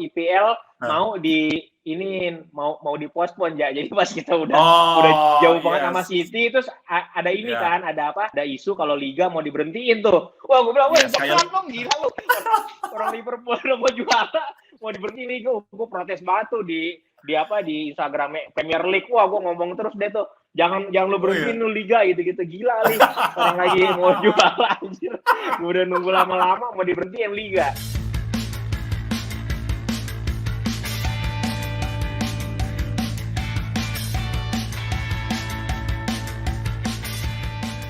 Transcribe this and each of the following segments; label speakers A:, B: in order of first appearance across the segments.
A: IPL mau mau dipospon ya. Jadi pas kita udah jauh banget sama City, terus ada ini kan, ada isu kalau Liga mau diberhentiin tuh. Wah, gue bilang, wah, beneran dong, gila lu. Orang Liverpool udah mau juara, mau diberhentiin Liga. Gue protes banget tuh di Instagram Premier League. Wah, gue ngomong terus deh tuh. Jangan lu berhentiin lu Liga gitu-gitu. Gila nih. Orang lagi mau juara anjir. Gue udah nunggu lama-lama mau diberhentiin Liga.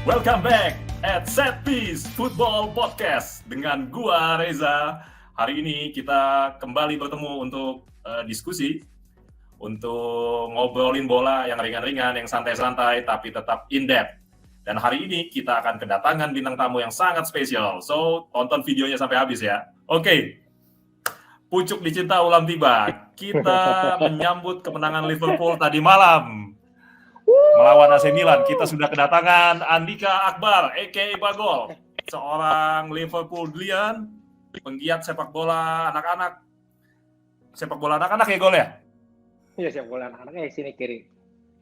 B: Welcome back at Set Piece Football Podcast dengan gua Reza. Hari ini kita kembali bertemu untuk diskusi, untuk ngobrolin bola yang ringan-ringan, yang santai-santai, tapi tetap in-depth. Dan hari ini kita akan kedatangan bintang tamu yang sangat spesial. So, tonton videonya sampai habis ya. Oke. Pucuk dicinta ulam tiba. Kita menyambut kemenangan Liverpool tadi malam melawan AC Milan. Kita sudah kedatangan Andika Akbar, a.k.a. Bagol, seorang Liverpoolian, penggiat sepak bola anak-anak. Sepak bola anak-anak ya, Gol ya?
A: Iya, sepak bola anak-anak sini kiri.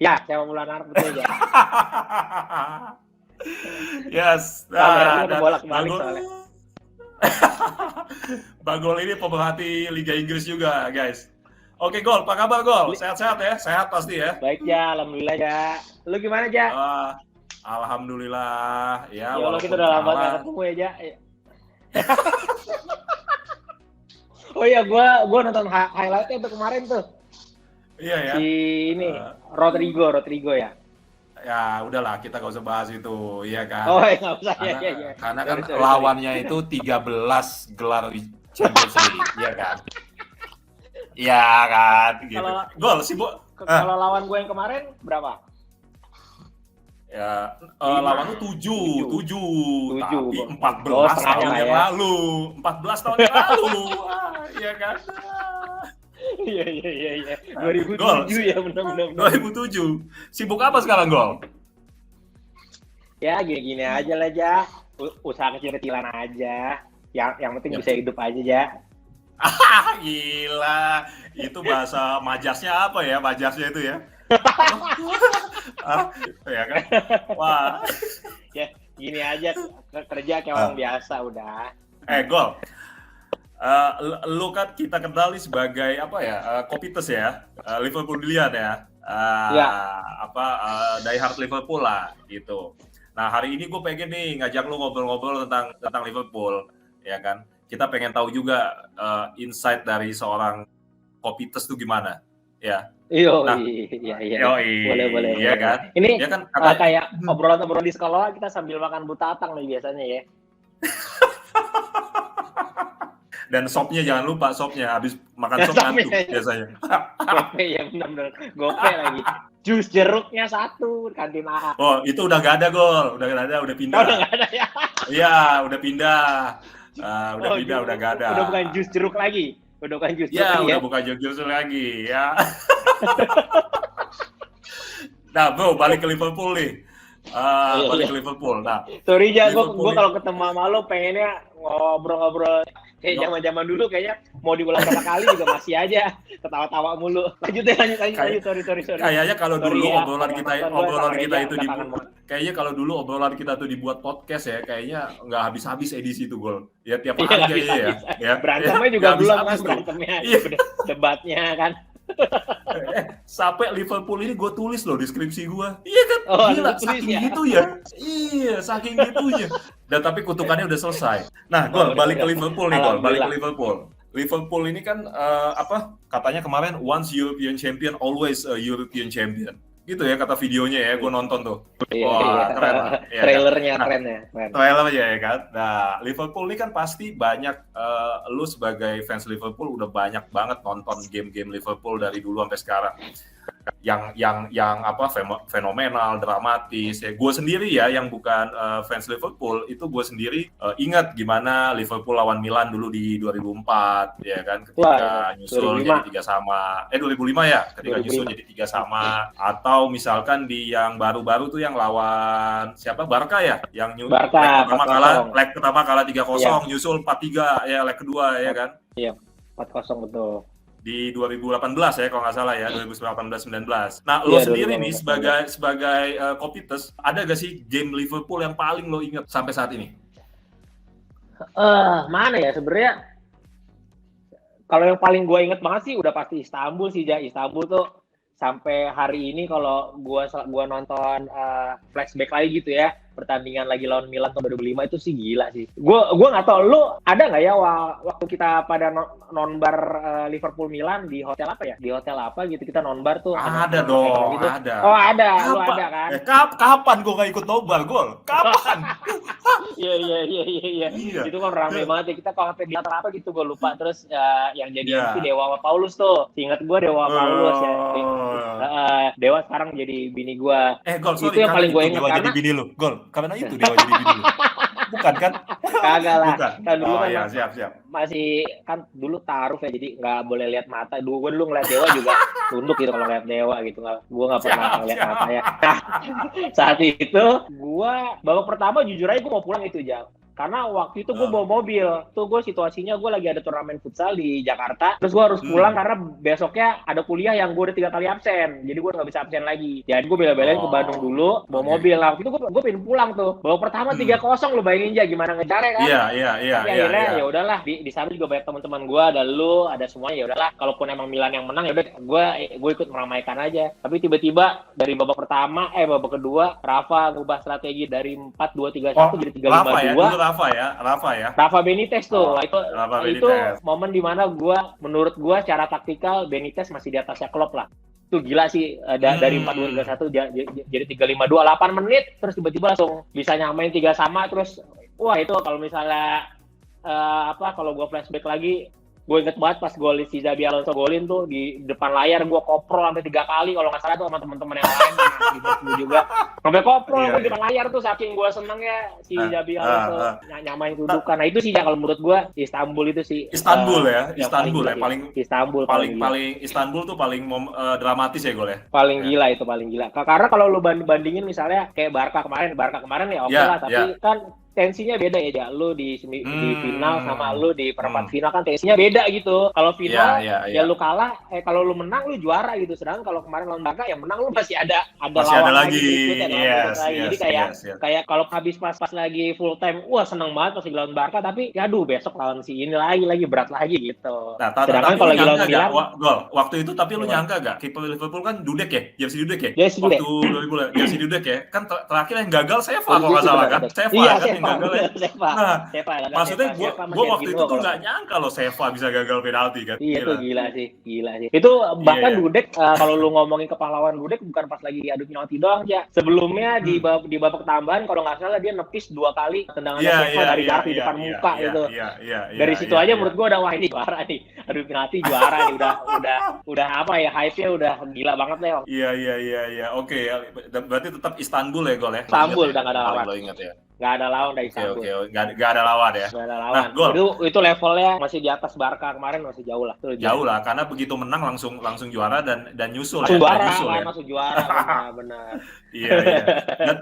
A: Ya, sepak bola anak betul ya.
B: Yes.
A: Nah, bola kembali soalnya.
B: Bagol ini pemerhati Liga Inggris juga, guys. Oke, Gol, apa kabar, Gol? Sehat-sehat ya? Sehat pasti ya?
A: Baik, ya. Alhamdulillah, ya. Lu gimana, Ja?
B: Alhamdulillah. Ya,
A: Allah, kita udah lama gak ketemu ya, Ja. Oh iya, gua nonton highlight-nya itu kemarin tuh.
B: Iya ya.
A: Si ini, Rodrigo ya?
B: Ya, udahlah, kita gak usah bahas itu, iya kan?
A: Oh, nggak usah, ya.
B: Karena kan lawannya itu 13 gelar Champions League, iya kan? Iya kan, gitu. Gol,
A: kalau lawan gue yang kemarin berapa?
B: Ya, lawan lu 7, tapi 14 tahun yang
A: ya.
B: lalu. 14 tahun yang lalu. Iya kan?
A: Iya. 2007 ya, benar.
B: 2007. Sibuk apa sekarang, Gol?
A: Ya, gini-gini aja lah, Ja. Usaha kecil-kecilan aja. Yang penting bisa hidup aja, Ja.
B: Gila. Itu bahasa majasnya apa ya? Majasnya itu ya? Ya kan? Wah.
A: Ya, gini aja kerja kayak orang biasa udah.
B: Gol. Lu kan kita kenali sebagai apa ya? Kopites ya. Liverpoolian ya. Die hard Liverpool lah gitu. Nah, hari ini gue pengen nih ngajak lu ngobrol-ngobrol tentang Liverpool, ya kan? Kita pengen tahu juga insight dari seorang Kopites itu gimana, ya?
A: Iya. Boleh.
B: Iya kan?
A: Ini
B: ya kan,
A: kayak obrolan di sekolah kita sambil makan butatang nih biasanya ya.
B: Dan sopnya jangan lupa, habis makan sop ngantuk biasanya.
A: Gope ya, benar-benar. Gope lagi. Jus jeruknya 1, kantin A.
B: Oh, itu udah nggak ada, Gol. Udah pindah.
A: Oh, udah nggak ada ya?
B: Iya, udah pindah. Udah nggak ada.
A: Udah bukan jus jeruk lagi. Udah bukan jus jeruk
B: ya.
A: Udah
B: bukan jus lagi, ya. Nah, bro, balik ke Liverpool nih. Ke Liverpool. Nah,
A: sorry, Ja, gue kalau ketemu sama lo pengennya ngobrol-ngobrol kayak zaman-zaman dulu, kayaknya mau diulang berapa kali juga masih aja ketawa-tawa mulu. Lanjut. Sorry.
B: Kayaknya kalau dulu obrolan kita itu dibuat, kayaknya kalau dulu obrolan kita tuh dibuat podcast ya, kayaknya nggak habis-habis edisi itu, Gol. Ya tiap hari kayaknya ya.
A: Berantemnya juga belum kan, berantemnya. Debatnya kan.
B: Sampai Liverpool ini gue tulis loh deskripsi gue. Iya kan? Gila, saking gitu ya. Iya, saking gitunya. Dan tapi kutukannya udah selesai. Nah, Gol, balik ke Liverpool nih, Gol. Liverpool ini kan katanya kemarin once European champion, always a European champion. Gitu ya kata videonya ya, gue nonton tuh.
A: Wah, keren. Trailernya keren ya.
B: Trailernya ya kan. Nah, Liverpool ini kan pasti banyak, lu sebagai fans Liverpool udah banyak banget nonton game-game Liverpool dari dulu sampai sekarang. Yang fenomenal, dramatis. Ya, gue sendiri ya yang bukan fans Liverpool, itu gue sendiri ingat gimana Liverpool lawan Milan dulu di 2004, ya kan, ketika nyusul 2005. Jadi 2005 ya, ketika 2005. Nyusul jadi 3-3, atau misalkan di yang baru-baru tuh yang lawan siapa, Barca ya, yang leg pertama kalah 3-0, nyusul 4-3 ya leg kedua ya kan.
A: Iya. 4-0 betul.
B: Di 2018 ya kalau nggak salah ya, 2018-19. Nah, lo sendiri nih sebagai Kopites, ada gak sih game Liverpool yang paling lo inget sampai saat ini?
A: Mana ya sebenarnya? Kalau yang paling gue inget banget sih udah pasti Istanbul sih, Istanbul tuh sampai hari ini kalau gua nonton flashback lagi gitu ya, pertandingan lagi lawan Milan tahun 2005 itu sih gila sih. Gua nggak tahu lu ada nggak ya waktu kita pada nonbar Liverpool Milan di hotel apa ya? Di hotel apa gitu kita nonbar tuh.
B: Ada dong,
A: gitu.
B: ada.
A: Oh ada, lu ada kan?
B: Kapan gua nggak ikut nobar gol? Kapan?
A: Iya. Itu kan rame banget ya. Kita kalau di apa gitu gue lupa. Terus yang jadi MC Dewa Paulus tuh. Ingat gue Dewa Paulus ya. Dewa sekarang jadi bini gue.
B: Gol, sorry,
A: itu yang paling gue ingat
B: karena jadi bini lu. Gol, karena itu Dewa jadi bini lu. Bukan kan?
A: Kagak lah.
B: Bukan.
A: Kan dulu kan
B: ya, siap.
A: Masih kan dulu taruh ya, jadi nggak boleh lihat mata. Gue dulu ngeliat Dewa juga tunduk gitu kalau ngeliat Dewa gitu. Gue nggak pernah ngeliat matanya. Nah, saat itu gue babak pertama jujur aja gue mau pulang itu jam. Karena waktu itu gue bawa mobil. Tuh gue situasinya gue lagi ada turnamen futsal di Jakarta. Terus gue harus pulang karena besoknya ada kuliah yang gue udah 3 kali absen. Jadi gue nggak bisa absen lagi. Jadi gue bela-belain ke Bandung dulu, bawa mobil. Nah, waktu itu gue pengen pulang tuh. Babak pertama 3-0 lu bayangin aja gimana ngejarnya kan.
B: Iya.
A: Akhirnya ya udahlah di sana juga banyak teman-teman gue, ada lu, ada semuanya. Ya udahlah, kalaupun emang Milan yang menang ya udah gue ikut meramaikan aja. Tapi tiba-tiba dari babak pertama babak kedua Rafa ngubah strategi dari 4-2-3-1 jadi 3-5-2.
B: Rafa
A: Benitez tuh. Itu
B: Benitez.
A: momen dimana menurut gue secara taktikal Benitez masih di atasnya Klopp lah. Itu gila sih, dari 4-2-3-1 jadi 3-5-2 8 menit terus tiba-tiba langsung bisa nyamain 3 sama. Terus wah itu kalau misalnya kalau gue flashback lagi, gue inget banget pas gol si Xabi Alonso golin tuh di depan layar, gue koprol sampai 3 kali kalau nggak salah tuh sama teman-teman yang lain gue juga sampai koprol di depan layar tuh saking gue senengnya si Xabi Alonso nyamain kedudukan. Nah itu sih ya kalau menurut gue Istanbul itu sih
B: Istanbul tuh paling dramatis ya gol ya.
A: Paling gila itu paling gila. Karena kalau lu bandingin misalnya kayak Barca kemarin ya oke lah, tapi kan tensinya beda ya, lu di final sama lu di perempat final kan tensinya beda gitu. Kalau final ya lu kalah, kalau lu menang lu juara gitu. Sedangkan kalau kemarin lawan Barca yang menang lu masih ada lawan lagi. Jadi kayak kalau habis pas lagi full time, wah seneng banget pas lawan Barca, tapi ya aduh besok lawan si ini lagi berat lagi gitu.
B: Nah, sedangkan kalau lagi lawan Milan, waktu itu tapi lu nyangka gak kiper Liverpool kan Dudek ya? Jersey Dudek ya? Waktu 2000 Jersey Dudek ya? Kan terakhir yang gagal Seva kalau nggak salah kan? Seva kan gagal ya. Maksudnya gue waktu itu tuh nggak nyangka loh Seva bisa gagal penalti kan.
A: Iya itu gila sih. Itu bahkan Dudek kalau lu ngomongin kepahlawan Dudek bukan pas lagi adu penalti doang ya. Sebelumnya di babak tambahan kalau nggak salah dia nepis 2 kali tendangan Seva dari jarak di depan muka gitu. Dari situ aja menurut gue udah wah ini juara nih. Adu penalti juara nih, udah apa ya, hype-nya udah gila banget deh.
B: Iya. Oke, berarti tetap Istanbul ya gol ya.
A: Istanbul udah nggak ada lawan.
B: Lo ingat ya.
A: Nggak ada lawan dari Istanbul.
B: Oke. Nggak ada lawan ya.
A: Nggak ada lawan. Nah, itu levelnya masih di atas Barca kemarin, masih jauh lah.
B: Jauh lah, karena begitu menang langsung juara dan nyusul
A: langsung
B: ya.
A: Langsung juara, benar.
B: Iya.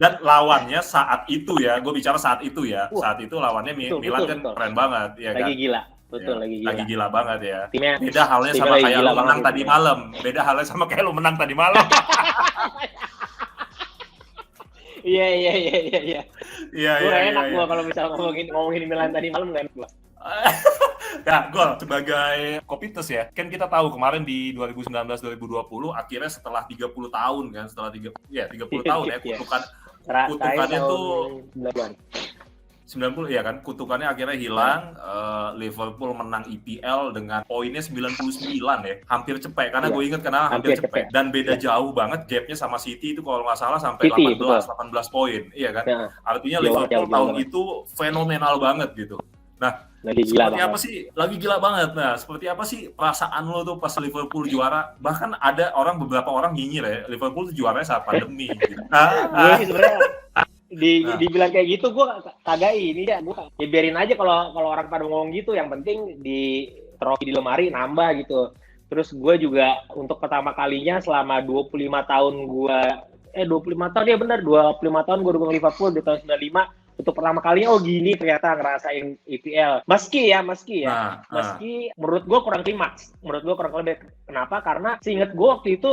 B: Dan lawannya saat itu ya, gue bicara saat itu ya. Saat itu lawannya Milan kan keren banget. Ya,
A: lagi
B: kan?
A: Gila. Betul,
B: ya, lagi gila banget ya.
A: Timnya,
B: beda halnya sama kayak lu menang tadi malam.
A: Iya. Gue enak gua kalau misalnya ngomongin Milan tadi malam nggak enak gua.
B: Nah, Gol, sebagai Kopites ya, kan kita tahu kemarin di 2019-2020 akhirnya setelah 30 tahun kan, 30 tahun ya, kutukannya tuh 90 ya kan, kutukannya akhirnya hilang. Liverpool menang EPL dengan poinnya 99 ya, hampir cepet karena gue inget karena hampir cepet dan beda jauh banget gapnya sama City itu kalau nggak salah sampai 18 poin, iya kan? Artinya Liverpool tahun itu fenomenal banget gitu. Nah, lagi gila banget. Nah, seperti apa sih perasaan lo tuh pas Liverpool juara? Bahkan ada beberapa orang nyinyir ya, Liverpool juaranya saat pandemi. Gitu.
A: Gue sebenarnya dibilang kayak gitu gue kagak ini ya, gue biarin aja kalau orang pada ngomong gitu, yang penting di trofi di lemari nambah gitu. Terus gue juga untuk pertama kalinya selama 25 tahun 25 tahun ya benar, 25 tahun gue dukung Liverpool di tahun 95. untuk pertama kalinya gini ternyata ngerasain EPL. Meski menurut gue kurang klimaks. Menurut gue kurang klimaks. Kenapa? Karena seinget gue waktu itu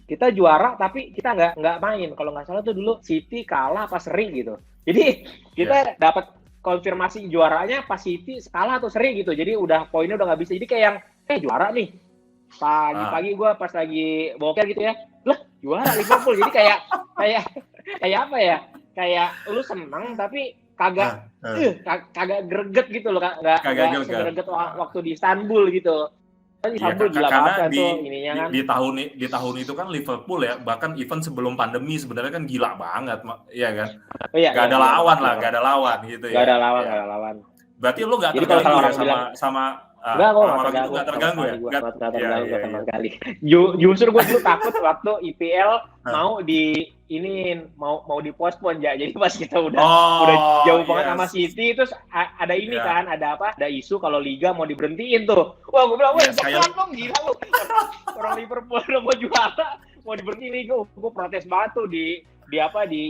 A: kita juara tapi kita nggak main. Kalau nggak salah tuh dulu City kalah pas seri gitu. Jadi kita dapat konfirmasi juaranya pas City kalah atau seri gitu. Jadi poinnya udah nggak bisa. Jadi kayak yang juara nih. Pagi-pagi gue pas lagi boker gitu ya, lah juara Liverpool. Jadi kayak apa ya? Kayak lu seneng tapi kagak greget gitu loh, nggak greget waktu di Istanbul gitu. Istanbul gila banget tuh ininya kan.
B: Di tahun itu kan Liverpool ya, bahkan even sebelum pandemi sebenarnya kan gila banget, ya kan? Gak ada lawan gitu ya.
A: Gak ada lawan.
B: Berarti lu nggak terganggu ya sama orang-orang itu nggak terganggu ya?
A: Nggak terganggu sama sekali. Justru gue dulu takut waktu IPL mau dipospon ya. Jadi pas kita udah jauh banget sama City, terus ada ada isu kalau Liga mau diberhentiin tuh. Wah, gue bilang, dong gila lu. Orang Liverpool udah mau juara, mau diberhentiin Liga. Gue protes banget tuh di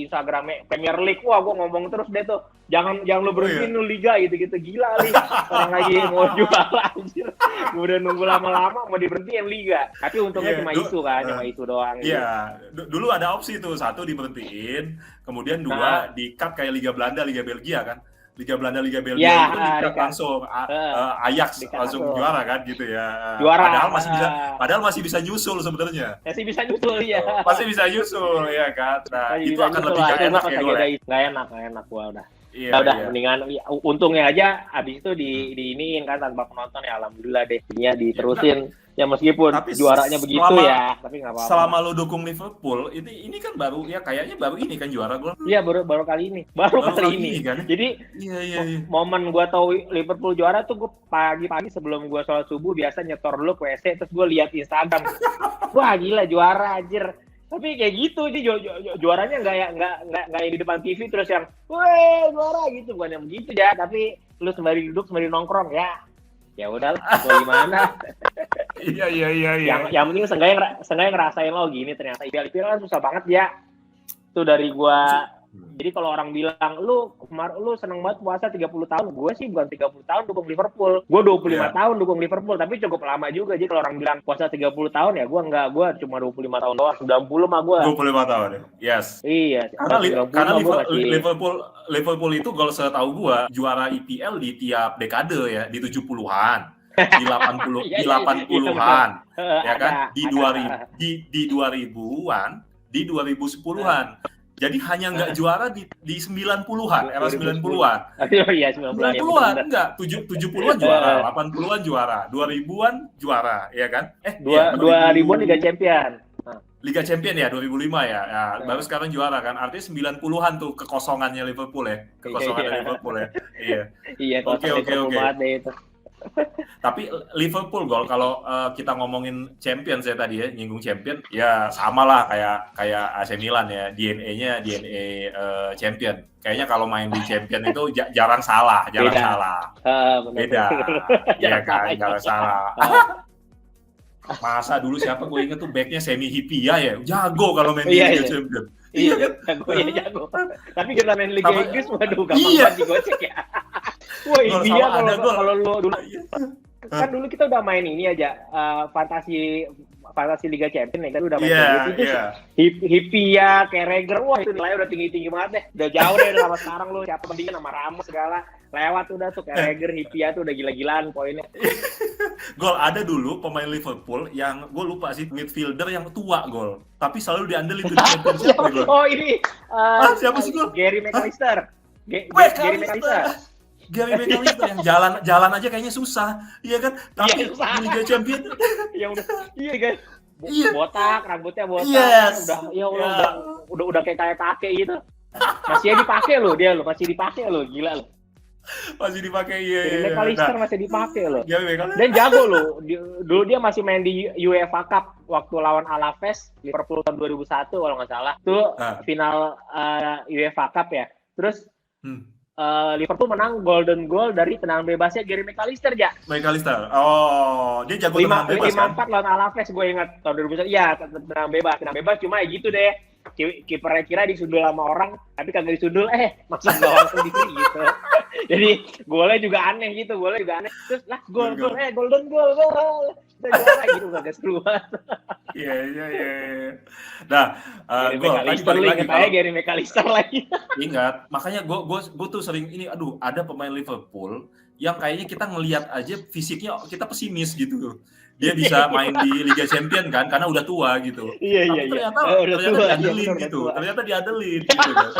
A: Instagram Premier League. Wah, gue ngomong terus deh tuh. Jangan lu berhentiin lu Liga gitu-gitu. Gila nih. Orang lagi mau juara anjir. Gue udah nunggu lama-lama mau diberhentiin Liga. Tapi untungnya cuma isu kan, cuma isu doang.
B: Iya, dulu ada opsi tuh, satu diberhentiin, kemudian dua di-cut kayak Liga Belanda, Liga Belgia kan. Liga Belanda, Liga Belgia itu di-cut langsung Ajax langsung juara kan gitu ya.
A: Juara.
B: Padahal masih bisa nyusul sebenarnya.
A: Masih bisa nyusul ya.
B: Masih bisa nyusul ya kan. Nah, itu akan lebih gak enak ya gue.
A: Gak enak gua udah. Mendingan untungnya aja abis itu diiniin kan tanpa penonton ya, alhamdulillah deh ininya diterusin. Ya meskipun juaranya begitu tapi nggak apa-apa.
B: Selama lo dukung Liverpool, ini kan kayaknya baru ini kan juara gol.
A: Iya, baru kali ini. Baru kali ini kan. Jadi momen gua tahu Liverpool juara tuh gue pagi-pagi sebelum gua sholat subuh biasa nyetor dulu ke WC, terus gue lihat Instagram. Wah, gila juara anjir. Tapi kayak gitu, dia juaranya nggak yang di depan TV terus yang weh juara gitu, bukan yang begitu ya. Tapi lu sembari duduk sembari nongkrong ya udahlah, mau gimana.
B: Iya.
A: Yang penting seenggaknya ngerasain lo gini ternyata. IPL kan susah banget ya. Itu dari gua. Jadi kalau orang bilang lu seneng banget puasa 30 tahun, gue sih bukan 30 tahun dukung Liverpool. Gue 25 tahun dukung Liverpool, tapi cukup lama juga. Jadi kalau orang bilang puasa 30 tahun ya gue enggak, gue cuma 25 tahun doang. 90 mah gue.
B: 25 tahun ya. Yes.
A: Iya.
B: Karena Liverpool itu kalau saya tahu gue juara IPL di tiap dekade ya, di 70-an. Di 80-an. Ya kan? Di 2000-an, di 2010-an. Jadi hanya nggak juara di 90-an, era 90-an.
A: Iya,
B: 90-an enggak, 70-an juara, 80-an juara, 2000-an juara, ya kan?
A: 2000-an Liga Champion.
B: Liga Champion ya, 2005 ya. Baru sekarang juara kan. Artinya 90-an tuh kekosongannya Liverpool ya. Liverpool ya. Iya. Oke. Tapi Liverpool kalau kita ngomongin champion saya tadi ya, nyinggung champion, ya sama lah kayak AC Milan ya, DNA champion. Kayaknya kalau main di champion itu jarang salah. Beda. Iya kan, jarang salah. Masa dulu siapa gue inget tuh backnya Semi Hyypiä ya, jago kalau main di Liga Champion.
A: Iya kan? Jago. Tapi kita main Liga Inggris, waduh gampang digocek ya. Wah, dia kalau lu dulu kan dulu kita udah main ini aja fantasi Liga Champions kan udah main gitu. Hyypiä, Carragher, wah itu nilainya udah tinggi banget deh. Udah jauh deh sama sekarang lu siapa bandingin sama Ramos segala. Lewat udah tuh Carragher, Hyypiä tuh udah gila-gilaan poinnya.
B: Gol ada dulu pemain Liverpool yang gue lupa sih midfielder yang tua gol. Tapi selalu diandelin di Championship gol.
A: Oh ini
B: siapa sih gol?
A: Gary McAllister.
B: Gary McAllister yang jalan aja kayaknya susah, iya kan? Tapi di Liga Champions
A: yang guys. Botak, rambutnya botak.
B: Yes.
A: Udah kayak kakek gitu. Masih dipakai loh dia loh, masih dipakai loh, gila loh.
B: Masih dipakai
A: McAllister masih dipakai loh. Dan jago loh. Dulu dia masih main di UEFA Cup waktu lawan Alaves Liverpool tahun 2001 kalau nggak salah. Itu final UEFA Cup ya. Terus Liverpool menang golden goal dari tendangan bebasnya Gary McAllister ya.
B: McAllister. Oh, dia jago tendangan bebas kan?
A: 5-4 lawan Alaves gue ingat tahun 2001. Iya, tendangan bebas cuma ya gitu deh. kipernya kira disundul sama orang, tapi kagak disundul, masuk gawang sendiri gitu. Jadi golnya juga aneh gitu, Terus lah golden goal. Udah juara gitu, kagak keluar.
B: Iya. Nah, gol tadi balik lagi kalau
A: Gary McAllister lagi.
B: Ingat, makanya gue tuh sering ini, ada pemain Liverpool yang kayaknya kita ngelihat aja fisiknya kita pesimis gitu. Dia bisa main di Liga Champion kan, karena udah tua gitu. Tapi ternyata diadelin gitu. Ternyata diadelin gitu kan.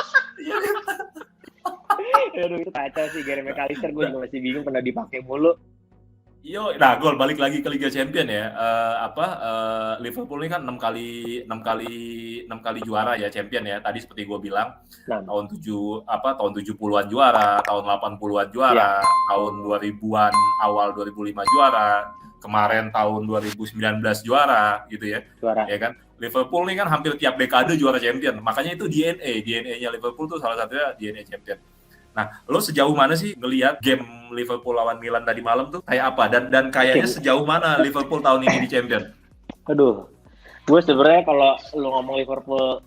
A: Aduh, itu kacau sih Gary McAllister, gue juga masih bingung pernah dipakai mulu.
B: Nah, gol balik lagi ke Liga Champion ya. Liverpool ini kan 6 kali juara ya Champion ya. Tadi seperti gue bilang, tahun 70-an juara, tahun 80-an juara, tahun 2000-an awal 2005 juara, kemarin tahun 2019 juara gitu ya. Ya kan? Liverpool ini kan hampir tiap dekade juara Champion. Makanya itu DNA-nya Liverpool tuh salah satunya DNA Champion. Nah, lo sejauh mana sih ngelihat game Liverpool lawan Milan tadi malam tuh kayak apa? Dan kayaknya sejauh mana Liverpool tahun ini di Champion?
A: Aduh, gue sebenarnya kalau lo ngomong Liverpool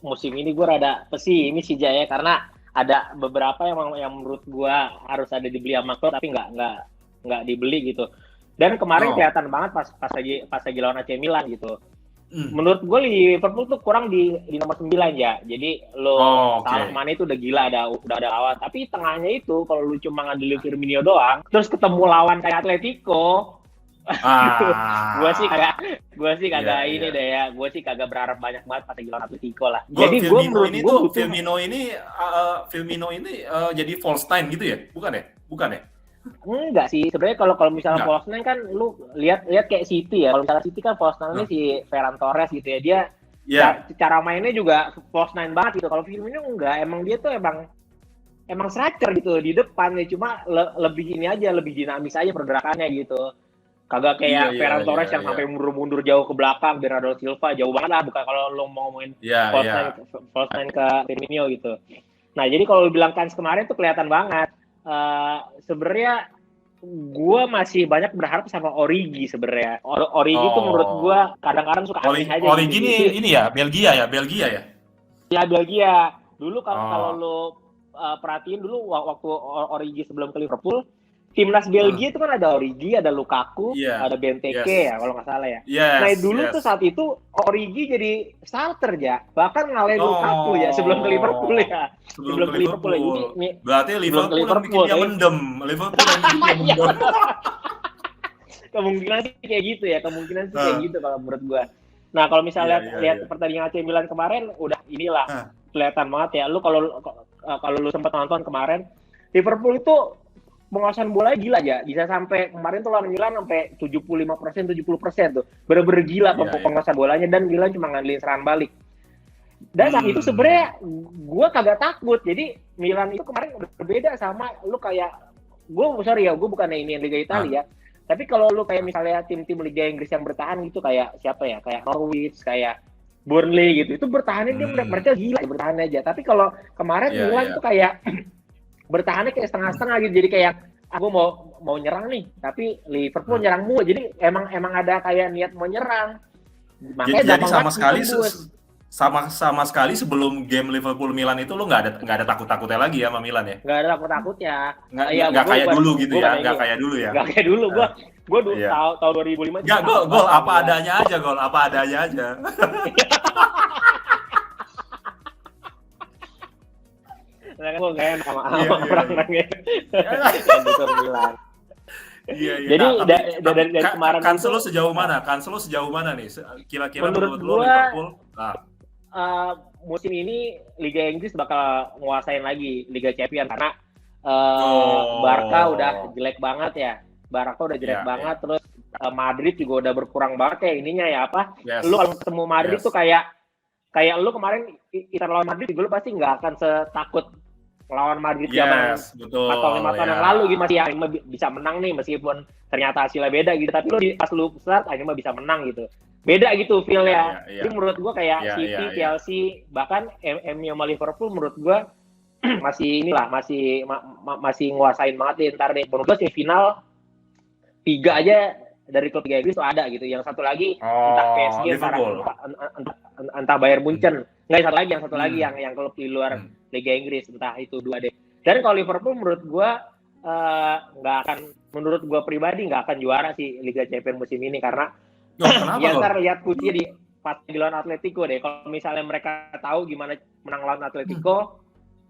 A: musim ini gue rada pesimis sih Jaya, karena ada beberapa yang menurut gue harus ada dibeli sama klub tapi nggak dibeli gitu. Dan kemarin kelihatan banget pas lagi lawan AC Milan gitu. Menurut gue Liverpool tuh kurang di nomor 9 ya. Jadi Salah Mane itu udah gila, udah ada lawan. Tapi tengahnya itu kalau lu cuma ngandelin Firmino doang, terus ketemu lawan kayak Atletico, gue sih kagak ini deh ya. Gue sih kagak berharap banyak banget pas lagi lawan Atletico lah. Jadi
B: Firmino ini jadi false nine gitu ya? Bukan ya?
A: Enggak sih, sebenarnya kalau misalnya false nine kan lu lihat kayak City ya. Kalau misalnya City kan false nine-nya si Ferran Torres gitu ya. Dia cara mainnya juga false nine banget gitu. Kalau Firmino enggak, emang dia tuh emang striker gitu di depan ya, cuma lebih ini aja, lebih dinamis aja pergerakannya gitu. Kagak kayak Ferran Torres yang sampai mundur-mundur jauh ke belakang, Bernardo Silva jauh banget lah, bukan kalau lo mau ngomongin false nine ke Firmino gitu. Nah, jadi kalau lu bilang kan kemarin tuh kelihatan banget. Sebenarnya gue masih banyak berharap sama Origi sebenarnya. Origi tuh menurut gue kadang-kadang suka aneh aja.
B: Origi ini ya Belgia ya.
A: Ya Belgia. Dulu kalau lo perhatiin dulu waktu Origi sebelum ke Liverpool, timnas Belgia itu kan ada Origi, ada Lukaku, ada Benteke ya kalau nggak salah ya. Dulu tuh saat itu Origi jadi starter ya, bahkan ngalahin Lukaku ya sebelum ke Liverpool ya. Sebelum ke Liverpool ya.
B: Berarti Liverpool yang bikin dia mendem.
A: Kemungkinan sih kayak gitu ya, kayak gitu kalau menurut gua. Nah, kalau misalnya lihat pertandingan AC Milan kemarin udah inilah kelihatan banget ya. Lu kalau lu sempat nonton kemarin, Liverpool itu penguasaan bola gila ya, bisa sampai kemarin tuh lawan Milan sampai 75%, 70% tuh. Bener-bener gila penguasaan bolanya, dan Milan cuma ngandelin serangan balik. Dan saat itu sebenarnya gue kagak takut. Jadi Milan itu kemarin udah berbeda sama lu kayak gue bukannya ini Liga Italia. Tapi kalau lu kayak misalnya tim-tim Liga Inggris yang bertahan gitu kayak siapa ya? Kayak Norwich, kayak Burnley gitu. Itu bertahannya dia mereka gila bertahan aja. Tapi kalau kemarin Milan tuh kayak bertahannya kayak setengah-setengah gitu, jadi kayak aku mau nyerang nih, tapi Liverpool nyerang mulu, jadi emang ada kayak niat mau nyerang.
B: Makanya jadi sama sekali sebelum game Liverpool Milan itu lo nggak ada takut-takutnya lagi ya sama Milan ya?
A: Nggak ada takut-takutnya.
B: Nggak kayak dulu gitu ya? Nggak kayak dulu ya?
A: Nggak kayak dulu. Gue tahun 2005.
B: Nggak, gol apa adanya aja.
A: Nah, gue gak enak sama orang-orangnya yang besar Milan. Jadi dari kemarin
B: Cancelo sejauh mana nih? Kira-kira menurut lo Liverpool?
A: Musim ini Liga Inggris bakal nguasain lagi Liga Champions karena Barca udah jelek banget ya. Banget. Terus Madrid juga udah berkurang banget ya ininya ya apa? Lu kalau ketemu Madrid tuh kayak lu kemarin kita lawan Madrid juga lu pasti nggak akan setakut lawan Madrid zaman 4 tahun 5 tahun yang lalu gitu, masih bisa menang nih meskipun ternyata hasilnya beda gitu, tapi pas lu start akhirnya bisa menang gitu, beda gitu feel-nya. Jadi menurut gua kayak City, Chelsea, bahkan MU sama Liverpool menurut gua masih masih nguasain banget deh ntar deh. Menurut gua final 3 aja dari klub Liga Inggris tuh ada gitu, yang satu lagi entah PSG entah Bayern Munchen, nggak satu lagi yang klub di luar Liga Inggris, entah itu 2 deh. Dan kalau Liverpool menurut gue menurut gue pribadi nggak akan juara sih Liga Champions musim ini karena ya ntar lihat kunci di lawan Atletico deh. Kalau misalnya mereka tahu gimana menang lawan Atletico,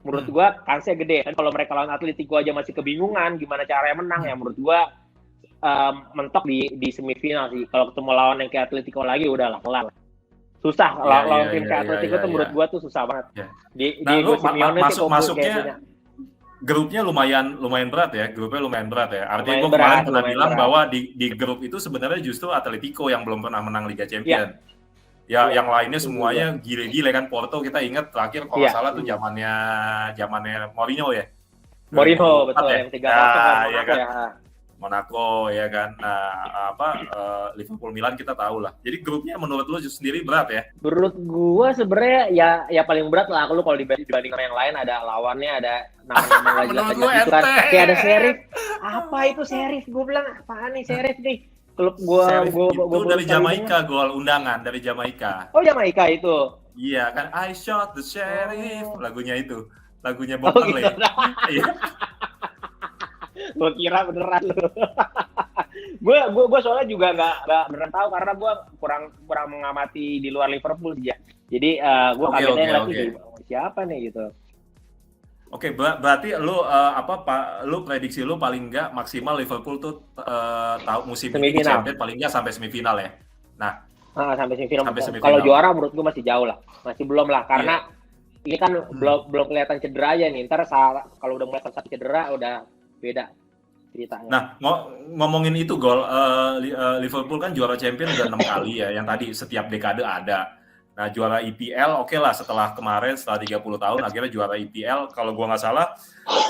A: menurut gue kansnya gede. Dan kalau mereka lawan Atletico aja masih kebingungan gimana caranya menang, ya menurut gue mentok di semifinal sih. Kalau ketemu lawan yang kayak Atletico lagi udahlah kelar. Susah lawan tim kayak Atletico tuh menurut gue tuh susah banget.
B: Masuknya grupnya lumayan berat ya. Artinya gue kemarin pernah bilang bahwa di grup itu sebenarnya justru Atletico yang belum pernah menang Liga Champions. Ya, yang lainnya semuanya gile-gile kan. Porto kita ingat terakhir kalau nggak salah tuh zamannya Mourinho ya.
A: Mourinho betul ya? Yang 3-0
B: ya kan. Monaco ya kan. Liverpool Milan kita tahu lah. Jadi grupnya menurut lu sendiri berat ya?
A: Menurut gua sebenarnya ya paling berat lah kalau dibanding sama yang lain, ada lawannya, ada nama-nama lagi gitu kan. Kayak ada Sheriff. Apa itu Sheriff? Gua bilang apaan nih Sheriff nih? Klub gua
B: dari Jamaika, gol undangan dari Jamaika.
A: Oh, Jamaika itu.
B: Iya kan, I shot the sheriff, lagunya Bob Marley. Iya.
A: Gua kira beneran lu. Gua soalnya juga nggak beneran tahu karena gua kurang mengamati di luar Liverpool ya. Jadi gua kagetnya siapa nih gitu.
B: Oke, berarti lu lu prediksi lu paling nggak maksimal Liverpool tuh musim ini Champions paling nggak sampai semifinal ya. Nah,
A: sampai semifinal. Kalau juara menurut gua masih jauh lah. Masih belum lah karena ini kan belum kelihatan cedera aja nih. Ntar kalau udah mulai satu cedera udah beda ceritanya.
B: Nah, ngomongin itu gol Liverpool kan juara Champions udah 6 kali ya, yang tadi setiap dekade ada. Nah, juara EPL oke lah setelah 30 tahun akhirnya juara EPL. Kalau gua nggak salah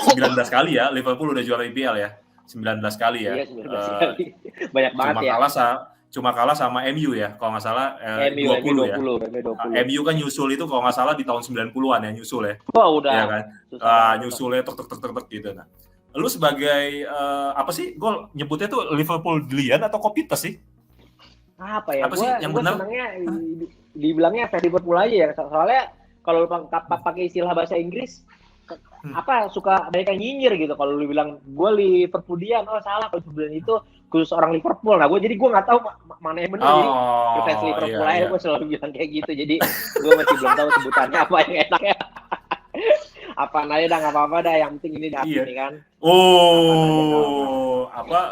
B: 19 kali ya Liverpool udah juara EPL ya. 19 kali ya.
A: Iya, 19 kali. Banyak banget
B: Cuma kalah sama MU ya, kalau nggak salah 20 ya. MU kan nyusul itu kalau nggak salah di tahun 90-an ya nyusul ya.
A: Oh, udah.
B: Ya kan? Nyusulnya tek. Gitu. Nah, lu sebagai apa sih gol nyebutnya tuh Liverpool Delian atau Kopites sih?
A: Apa ya?
B: Apa sih yang benar?
A: Senangnya dibilangnya efek Liverpool aja ya. Soalnya kalau lu pakai istilah bahasa Inggris suka banyak yang nyinyir gitu kalau lu bilang gue Liverpoolian. Oh salah kalau bilang itu khusus orang Liverpool. Nah gue nggak tahu mana yang benar. Jadi fans Liverpool aja gue selalu bilang kayak gitu. Jadi gue masih belum tahu sebutannya apa yang enaknya. Apaan aja dah, nggak apa-apa dah, yang penting ini ini kan.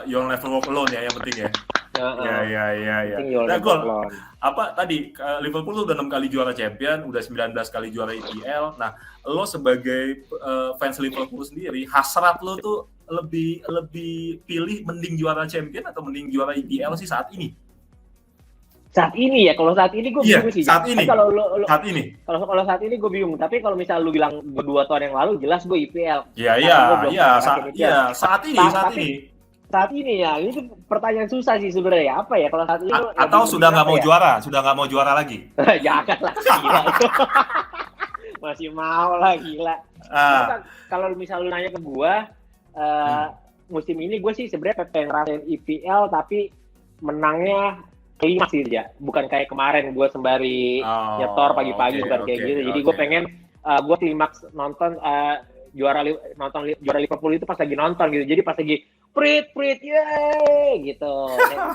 B: You'll never walk alone ya yang penting ya. Ya. Nah, gol tadi Liverpool udah 6 kali juara Champion, udah 19 kali juara EPL. Nah, lo sebagai fans Liverpool sendiri, hasrat lo tuh lebih pilih mending juara Champion atau mending juara EPL sih saat ini?
A: Saat ini ya, kalau saat ini gue bingung sih.
B: Saat ini.
A: Kalau saat ini gue bingung. Tapi kalau misal lu bilang 2 tahun yang lalu, jelas gue IPL.
B: Saat ini.
A: Saat ini ya, ini pertanyaan susah sih sebenarnya. Apa ya kalau saat ini?
B: Atau sudah nggak mau juara lagi?
A: Jangan lah, gila. Masih mau lah, gila. Kalau misal lu nanya ke gue, musim ini gue sih sebenarnya pengen ngerasain IPL, tapi menangnya klimaks sih ya, bukan kayak kemarin gue sembari nyetor pagi-pagi, bukan kayak gitu. Jadi gue pengen gue klimaks nonton juara Liverpool itu pas lagi nonton gitu. Jadi pas lagi prit yeay gitu.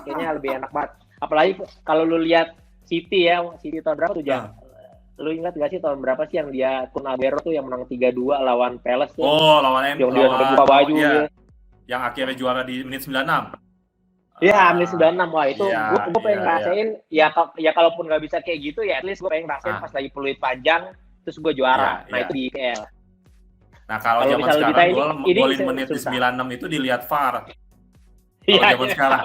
A: Kayaknya lebih enak banget. Apalagi kalau lu lihat City tahun berapa tuh Jang? Lu ingat gak sih tahun berapa sih yang dia Kun Aguero tuh yang menang 3-2 lawan Palace tuh?
B: Lawan
A: MU. Yang dia sampai buka baju gitu.
B: Yang akhirnya juara di menit 96.
A: Iya, menit 96. Wah, itu gue pengen ngerasain. Ya kalaupun nggak bisa kayak gitu, ya at least gue pengen ngerasain pas lagi peluit panjang, terus gue juara. Itu di IPL.
B: Nah, kalau zaman sekarang golin menit di 96 itu dilihat VAR. Kalau zaman sekarang.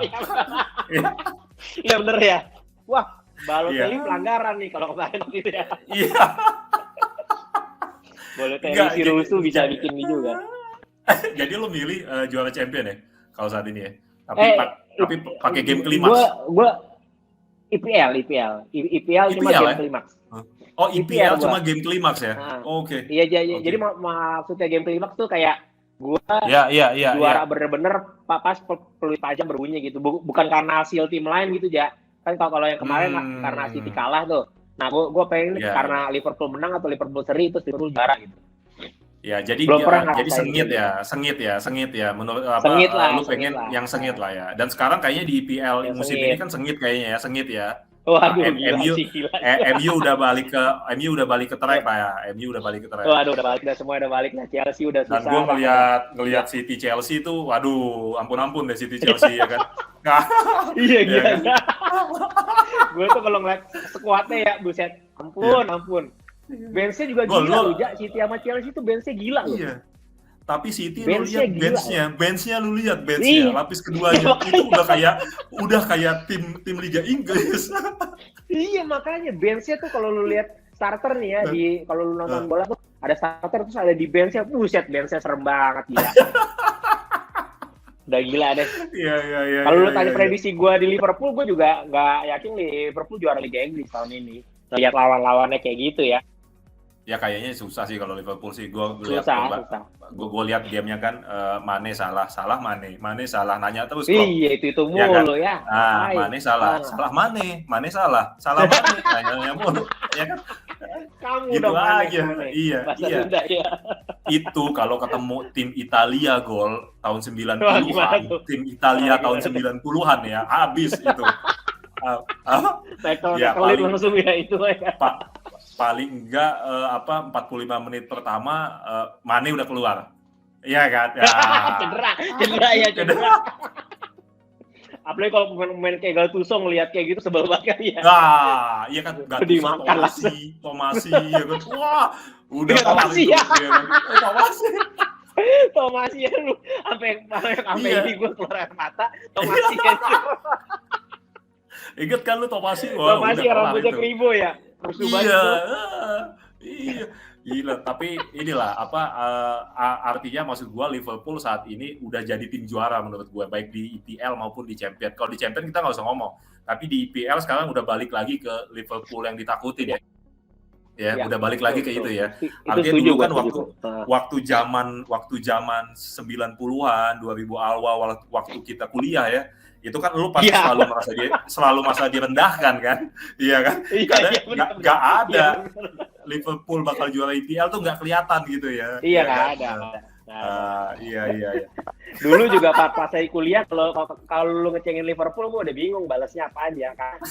A: Iya bener ya. Wah, Balotelli pelanggaran nih kalau kemarin gitu ya.
B: Iya.
A: Balotelli si rusuh bisa bikin ini juga.
B: Jadi lo milih juara champion ya kalau saat ini ya. Tapi pakai game klimaks.
A: Gue IPL cuma game klimaks.
B: Oh, IPL cuma game klimaks ya? Oke.
A: Iya. Jadi maksudnya game klimaks tuh kayak gue juara bener-bener pas peluit panjang berbunyi gitu. Bukan karena hasil tim lain gitu ya. Kan kalau yang kemarin karena City kalah tuh. Nah, gue pengen
B: Ya,
A: karena Liverpool menang atau Liverpool seri terus Liverpool juara gitu.
B: ya, jadi
A: Belum pernah
B: jadi
A: ngerasain
B: sengit
A: gitu.
B: ya, sengit ya. Menurut
A: Sengit lah,
B: lu
A: sengit
B: pengen
A: lah.
B: yang sengit lah ya. Dan sekarang kayaknya di IPL
A: Yang
B: musim ini
A: sengit.
B: kan sengit kayaknya ya, sengit ya.
A: Waduh, gila
B: MU
A: sih, gila.
B: MU udah balik ke track lah ya. MU udah balik ke track.
A: Waduh, udah balik dah, semua udah balik dah. Chelsea udah
B: Dan
A: susah.
B: gue ngelihat
A: Iya.
B: City Chelsea tuh, waduh, ampun deh City Chelsea ya kan. Nah,
A: Iya,
B: ya
A: gila.
B: kan?
A: Gue tuh kalau ngeliat skuadnya ya, buset. Ampun. Benchnya juga
B: Gol,
A: gila
B: lo-
A: loh, Jak. City sama Chelsea tuh benchnya gila loh.
B: Iya. Tapi City
A: Benchnya
B: lu lihat
A: gila.
B: benchnya lu lihat benchnya,
A: Iya.
B: lapis keduanya itu udah kayak tim Liga Inggris.
A: Iya, makanya benchnya tuh kalau lu lihat starter nih ya, kalau lu nonton bola tuh ada starter terus ada di benchnya. Buset, benchnya serem banget gila. Udah gila deh.
B: Iya.
A: Kalau lu tanya prediksi gue di Liverpool, gue juga nggak yakin Liverpool juara Liga Inggris tahun ini. Lihat lawan-lawannya kayak gitu ya.
B: Ya kayaknya susah sih kalau Liverpool sih. Gue lihat
A: Susah.
B: gue lihat gamenya kan Mane salah Mane salah, nanya terus Klopp.
A: Iya, itu
B: Ya kan?
A: mulu ya.
B: Mane salah Mane salah Mane, nanya mulu, ya kan?
A: Kamu
B: Gitu
A: dong Mane,
B: aja.
A: Mane.
B: Iya.
A: Sunda, ya.
B: Itu kalau ketemu tim Italia gol tahun 90-an,
A: Wah, gimana tuh?
B: tim Italia tahun
A: Gimana?
B: 90-an ya, habis itu. Ya,
A: Tackle langsung ya itu ya.
B: Paling enggak 45 menit pertama Mane udah keluar. Iya kan? Ya.
A: Cedera. Apalagi kalau pemain kayak Gattuso ngelihat kayak gitu sebel banget ya.
B: Nah, iya kan
A: Dimakan
B: Tomasi ya kan. Wah, udah
A: Iya, Tomasi ya.
B: Tomasi.
A: Tomasi ya lu sampai
B: Iya.
A: ini gue keluar air mata. Tomasi kan.
B: Ingat kan lu Tomasi? Wah,
A: Tomasi
B: udah kelar
A: rambutnya
B: itu.
A: kribo ya. Rusuh banget
B: Iya.
A: tuh.
B: Iya. Gila, tapi inilah artinya maksud gua Liverpool saat ini udah jadi tim juara menurut gua, baik di EPL maupun di Champions. Kalau di Champions kita nggak usah ngomong, tapi di EPL sekarang udah balik lagi ke Liverpool yang ditakutin ya. Ya, udah balik lagi ke itu ya. Artinya dulu kan waktu zaman 90-an, 2000 awal waktu kita kuliah ya. Itu kan lu pasti selalu merasa direndahkan kan? Iya kan? Karena nggak ada Liverpool bakal juara IPL tuh nggak kelihatan gitu ya.
A: Iya, nggak ada.
B: Iya.
A: Dulu juga pas saya kuliah, kalau lu ngecengin Liverpool, gue udah bingung balasnya apaan ya kan.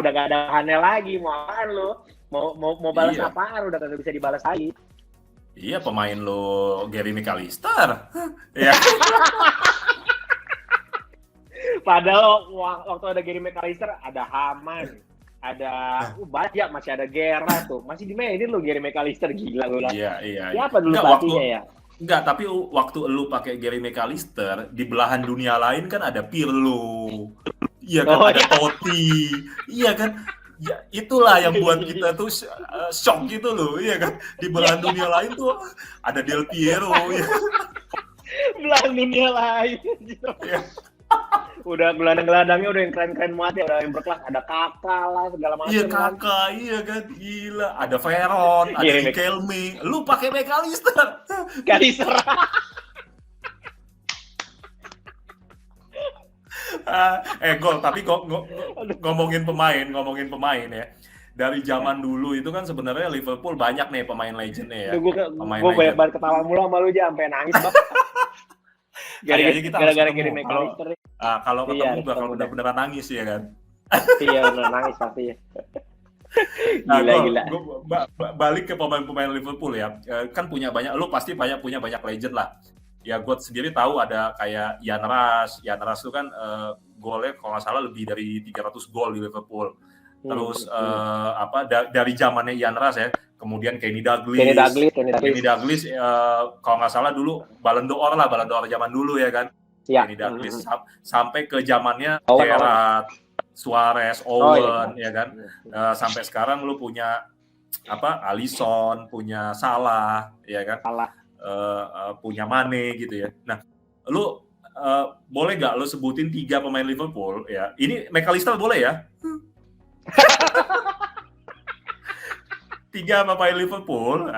A: Udah gak ada bahannya lagi, mau apaan lu? Mau balas apaan? Udah gak bisa dibalas lagi.
B: Iya, pemain lu Gary McAllister. Ya.
A: Padahal waktu ada Gary McAllister, ada Haman, ada banyak, masih ada Gera tuh, masih dimainin lo Gary McAllister, gila gue lah.
B: Iya.
A: Siapa dulu pelatihnya ya?
B: Enggak, tapi waktu lu pakai Gary McAllister, di belahan dunia lain kan ada Pirlo. Iya kan, ada Totti. Iya kan? Ya, itulah yang buat kita tuh shock gitu loh, iya kan? Di belahan dunia lain tuh ada Del Piero ya.
A: Belahan dunia lain.
B: Ya.
A: Udah gelandang-gelandangnya udah yang keren-keren banget ya, udah yang berkelas, ada Kakak lah segala macam.
B: Iya Kakak, iya kan, gila. Ada Veron, ada Riquelme. Lu pakai McAllister.
A: McAllister.
B: Gol, tapi ngomongin pemain ya. Dari zaman dulu itu kan sebenarnya Liverpool banyak nih pemain legendnya ya.
A: Gue banyak banget ketawa mulu sama lu aja sampai nangis bang. Gara-gara Gary McAllister.
B: Kalau ketemu bakal bener-bener nangis ya kan.
A: Iya bener nangis pasti ya. Gila.
B: Balik ke pemain-pemain Liverpool ya. Kan punya banyak, lu pasti punya banyak legend lah. Ya gue sendiri tahu ada kayak Ian Rush itu kan golnya kalau nggak salah lebih dari 300 gol di Liverpool. Terus dari zamannya Ian Rush ya, kemudian Kenny Dalglish kalau nggak salah dulu Ballon d'Or zaman dulu ya kan.
A: Ya.
B: Kenny Dalglish sampai ke zamannya Gerrard, Suarez, Owen ya kan. Sampai sekarang lu punya Alisson, punya Salah ya kan. Punya Mane gitu ya. Nah, lu boleh nggak lu sebutin 3 pemain Liverpool ya? Ini McAllister boleh ya? 3 pemain Liverpool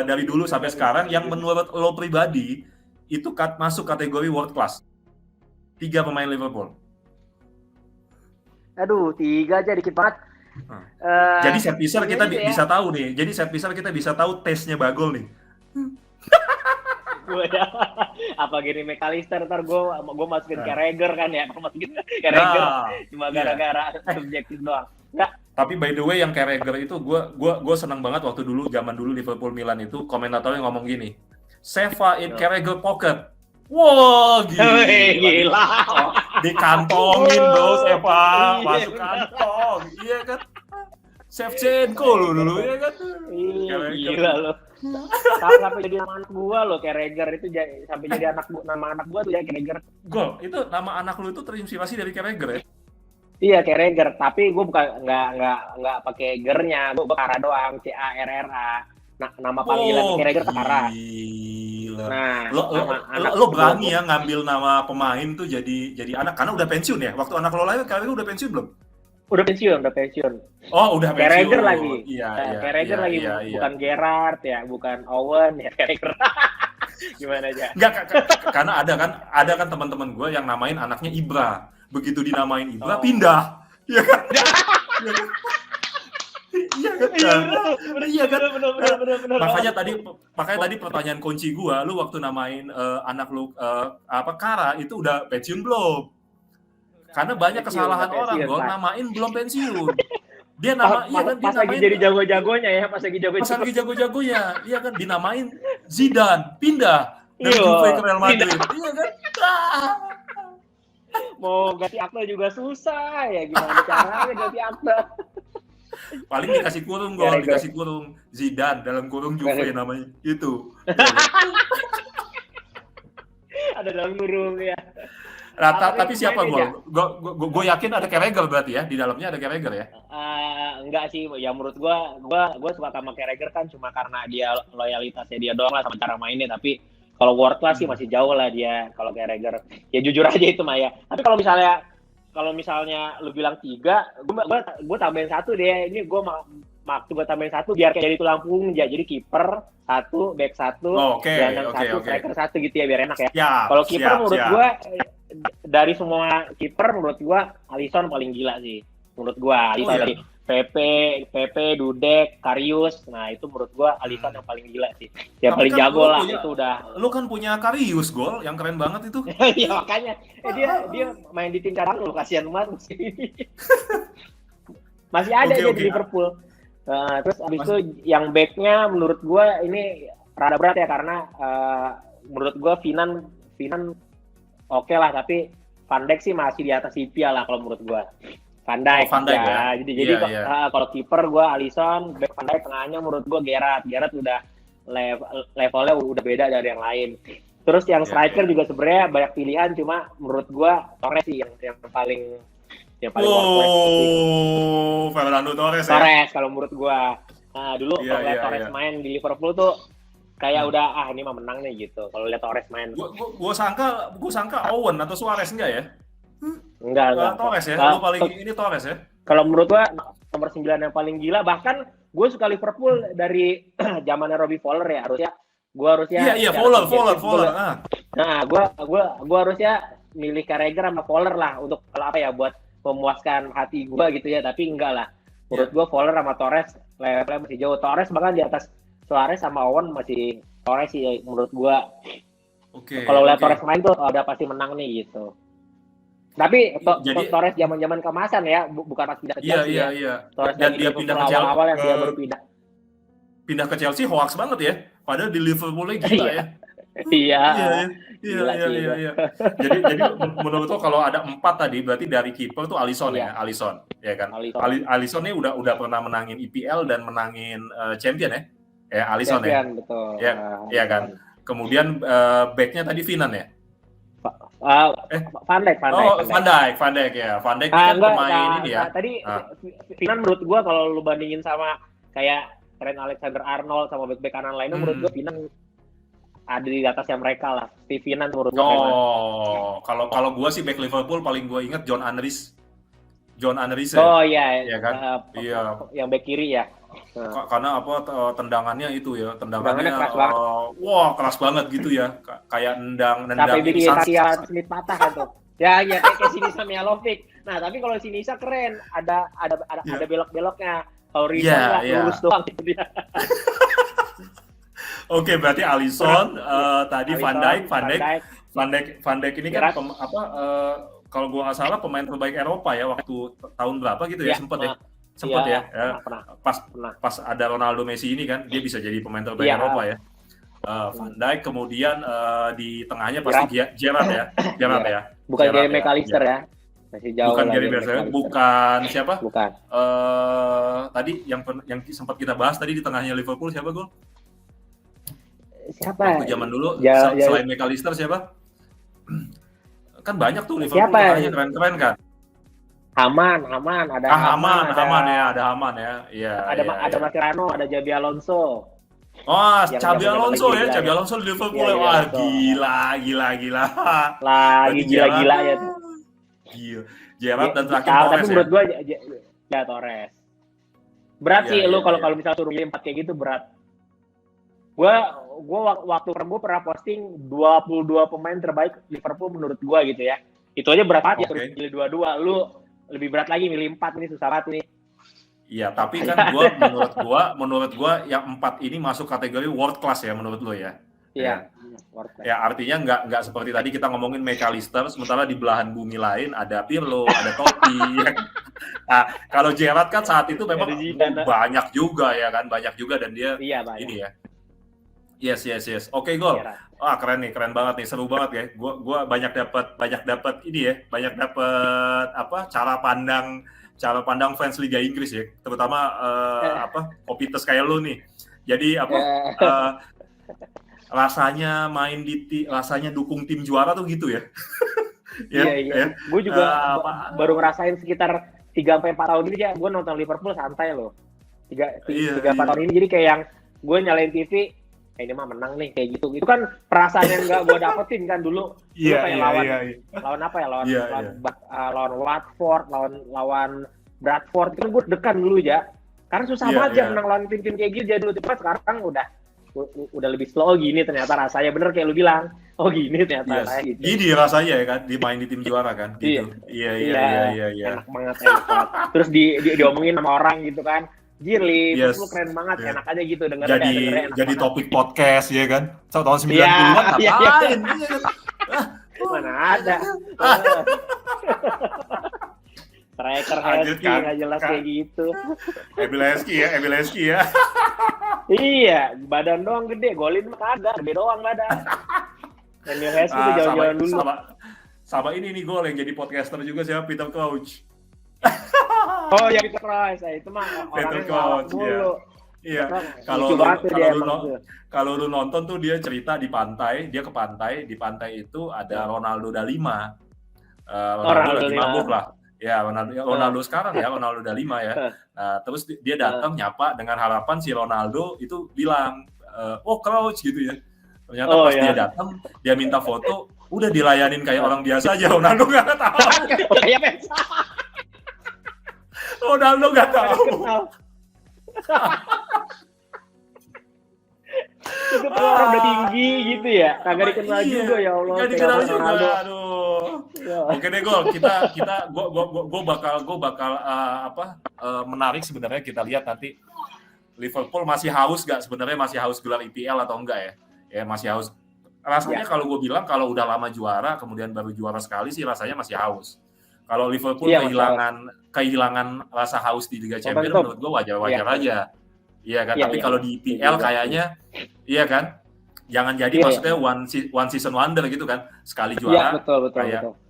B: dari dulu sampai sekarang yang menurut lo pribadi itu masuk kategori world class. 3 pemain Liverpool.
A: Aduh, 3 aja dikit banget.
B: Jadi set piecer kita
A: gitu
B: bisa tahu nih. Jadi set piecer kita bisa tahu taste-nya Bagol nih.
A: Apa gini McAllister ntar gue masukin Carragher kan ya, masukin Carragher cuma gara-gara subjektif doang. Enggak.
B: Tapi by the way yang Carragher itu gue senang banget waktu dulu zaman dulu Liverpool Milan itu komentatornya ngomong gini, Seva in Carragher pocket. Wah, gila. Dikantongin bro Seva, masuk kantong. Iya kan? Shevchenko dulu ya kan?
A: Gila lo. Sampai jadi nama anak gua lo Carragher itu sampai jadi nama anak gua tuh ya Carragher.
B: Gol, itu nama anak lu itu terinspirasi dari Carragher ya?
A: Iya Carragher, tapi gua bukan nggak pakai gernya, gua Kara doang, CARRA. Nah, nama panggilan Carragher Kara.
B: Gila.
A: Nah,
B: lo berani ya ngambil nama pemain tuh jadi anak karena udah pensiun ya? Waktu anak lo lahir Carragher udah pensiun belum?
A: Udah pensiun.
B: Oh, udah pensiun.
A: Carragher lagi.
B: Iya,
A: Carragher lagi, bukan Gerrard ya, bukan Owen ya, Carragher. Gimana aja?
B: Enggak, karena ada kan teman-teman gue yang namain anaknya Ibra. Begitu dinamain Ibra, pindah. Iya kan? Iya kan? Benar. Makanya tadi pertanyaan kunci gue, lu waktu namain anak lu Kara itu udah pensiun belum? Karena banyak kesalahan orang, gue namain belum pensiun. Dia
A: pas lagi jadi jago-jagonya ya, pas lagi
B: jago-jagonya, iya kan dinamain Zidane, pindah dari Juve ke Real Madrid, iya kan?
A: Mau ganti akte juga susah ya, gimana caranya ganti akte?
B: Paling dikasih kurung Zidane dalam kurung Juve namanya itu.
A: Ada dalam kurung ya.
B: Tapi siapa gue yakin ada Carragher berarti ya, di dalamnya ada Carragher ya?
A: Enggak sih, ya menurut gue suka sama Carragher kan cuma karena dia loyalitasnya dia doang lah sama cara mainnya, tapi kalau world class sih masih jauh lah dia kalau Carragher. Ya jujur aja itu mah ya. Tapi kalau misalnya lu bilang 3, gue tambahin 1 deh. Ini gue gue tambahin 1 biar kayak jadi tulang punggung ya. Jadi kiper 1, back 1, gelandang 1, striker 1 gitu ya biar enak ya. Kalau kiper menurut gue dari semua kiper menurut gua Alisson paling gila sih. Menurut gua Alisson dari Pepe, Dudek, Karius. Nah, itu menurut gua Alisson yang paling gila sih. Yang paling jago lah itu udah.
B: Lu kan punya Karius gol yang keren banget itu.
A: Iya, makanya dia main di tim cadangan lu kasihan banget masih ada dia di Liverpool. Terus abis itu yang back-nya menurut gua ini rada berat ya karena menurut gua Finan oke lah, tapi Van Dijk sih masih di atas Ipia lah kalau menurut gua. Van Dijk ya. Jadi kalau kiper gua Alisson, back Van Dijk, tengahnya menurut gua Gerrard udah levelnya udah beda dari yang lain. Terus yang striker juga sebenarnya banyak pilihan, cuma menurut gua Torres sih yang paling
B: Fernando Torres
A: kalau menurut gua. Nah, dulu kalau lihat Torres main di Liverpool tuh kayak udah ini mah menang nih gitu. Kalau lihat Torres main.
B: Gua sangka Owen atau Suarez enggak ya?
A: Enggak.
B: Torres ya. Lu paling ini Torres ya.
A: Kalau menurut gua nomor 9 yang paling gila, bahkan gue suka Liverpool dari zamannya Robbie Fowler ya, harusnya.
B: Iya, Fowler.
A: Nah, gua harusnya milih Carragher sama Fowler lah untuk buat memuaskan hati gua gitu ya, tapi enggak lah. Menurut gua Fowler sama Torres levelnya masih jauh. Torres bahkan di atas Suarez sama Owen masih Torres sih menurut gua. Kalau lihat Torres main tuh udah pasti menang nih gitu. Tapi Torres zaman-zaman kemasan ya, bukan pas pindah ke Chelsea.
B: Iya.
A: Torres
B: dan dia pindah ke Chelsea.
A: Awal yang dia baru
B: pindah ke Chelsea hoax banget ya. Padahal di Liverpool gila ya.
A: Iya.
B: Jadi menurut lo kalau ada 4 tadi berarti dari kiper tuh Alisson ya kan. Alisson ini udah pernah menangin EPL dan menangin champion ya. Ya Alisson ya.
A: Betul.
B: Ya kan. Kemudian back-nya tadi Finan ya.
A: Van Dijk
B: ya. Van Dijk kan pemain ini ya.
A: Tadi Finan menurut gua kalau lu bandingin sama kayak Trent Alexander-Arnold sama back kanan lainnya menurut gua Finan ada di atasnya mereka lah. Finan menurut gua.
B: Kalau gua sih back Liverpool paling gua ingat John Anris.
A: Oh iya.
B: Iya kan? Iya.
A: Yang back kiri ya.
B: Karena tendangannya itu ya, tendangannya
A: keras banget.
B: Keras banget gitu ya, kayak nendang
A: sampai bikin kaki Smith patah kan tuh. Ya, kayak Sinisa Mihajlovic. Nah, tapi kalau Sinisa keren, ada belok-beloknya. Kalau Rizwan nggak lurus doang gitu dia.
B: Oke, berarti Alisson, tadi
A: Alisson,
B: Van Dijk ini kan kalau gua nggak salah pemain terbaik Eropa ya waktu tahun berapa gitu ya, sempet ya. Pas ada Ronaldo Messi ini kan dia bisa jadi pemain terbaik Eropa ya. Van Dijk, kemudian di tengahnya pasti Gerrard ya.
A: Bukan Gary McAllister ya. Masih jauh.
B: Bukan Gary McAllister, bukan siapa?
A: Bukan.
B: Tadi yang sempat kita bahas tadi di tengahnya Liverpool siapa, Gol?
A: Siapa?
B: Waktu zaman dulu selain McAllister siapa? Kan banyak tuh Liverpool tengahnya keren-keren kan.
A: Haman, ada
B: Haman ya. Iya.
A: Ada Mascherano, ada Xabi Alonso.
B: Oh, Xabi Alonso ya, Xabi Alonso di Liverpool. Wah, gila.
A: Lagi gila-gila ya tuh.
B: Gila. Gerrard dan terakhir
A: Torres.
B: Tapi
A: menurut gua ya Torres. Berat sih lu kalau misalnya suruh milih 4 kayak gitu berat. Gua waktu pernah posting 22 pemain terbaik Liverpool menurut gua gitu ya. Itu aja berat banget ya terus pilih 22. Lu lebih berat lagi milih 4 ini susah banget nih.
B: Iya, tapi kan menurut gua yang 4 ini masuk kategori world class ya menurut lo ya.
A: Iya.
B: Ya artinya nggak seperti tadi kita ngomongin McAllister, sementara di belahan bumi lain ada Pirlo, ada Totti. Nah, kalau Gerrard kan saat itu memang banyak juga dan dia ini ya. Yes. Oke, Gol. Keren banget nih, seru banget ya. Gua banyak dapat ini ya, cara pandang fans Liga Inggris ya, terutama kopites kayak lu nih. Jadi rasanya dukung tim juara tuh gitu ya.
A: Iya. Gue juga baru ngerasain sekitar 3-4 tahun ini ya, gue nonton Liverpool santai loh. 3-4 tahun ini jadi kayak yang gue nyalain TV, ini mah menang nih kayak gitu. Itu kan perasaan yang nggak gue dapetin kan dulu. Kayak lawan apa ya? Lawan Watford, lawan Bradford. Itu kan gue dekan dulu ya. Karena susah banget menang lawan tim-tim kayak gitu. Jadi dulu sekarang udah lebih slow gini ternyata rasanya, bener kayak lu bilang. Oh gini ternyata rasanya gitu.
B: Gini rasanya ya kan, dimain di tim juara kan gitu. Iya.
A: Enak banget. Terus diomongin sama orang gitu kan. Jirli, lu keren banget, enak aja gitu dengerin.
B: Jadi topik podcast ya kan. Tahun 90-an ngapain?
A: Mana ada. Striker Hesky nggak jelas kayak gitu.
B: Ebileski ya.
A: Iya, badan doang gede, golin mah kagak, gede doang badan. Emil Hesky tuh jauh-jauh dulu.
B: Sama ini nih Gol yang jadi podcaster juga siapa? Peter Crouch.
A: Oh ya Peter Crouch, itu mah orangnya ngalak mulu.
B: Iya. Kalau lu nonton tuh dia cerita di pantai, dia ke pantai, di pantai itu ada Ronaldo da Lima. Ronaldo lagi mabuk lah. Ya, Ronaldo sekarang ya, Ronaldo da Lima ya. Nah, terus dia datang nyapa dengan harapan si Ronaldo itu bilang, Crouch gitu ya. Ternyata pas dia datang, dia minta foto, udah dilayanin kayak orang biasa aja, Ronaldo nggak tahu. Ronaldo nggak tahu.
A: Itu orang udah tinggi gitu ya, kagak dikenal juga ya Allah.
B: Nggak dikenal juga, aduh. Oke deh Gol, gue bakal menarik sebenarnya kita lihat nanti Liverpool masih haus gelar IPL atau enggak ya? Ya masih haus. Rasanya kalau gue bilang kalau udah lama juara kemudian baru juara sekali sih rasanya masih haus. Kalau Liverpool kehilangan rasa haus di Liga Champions menurut gue wajar-wajar aja. Iya kan, tapi kalau di IPL kayaknya iya kan? Jangan jadi maksudnya one season wonder gitu kan. Sekali juara.
A: Iya, betul.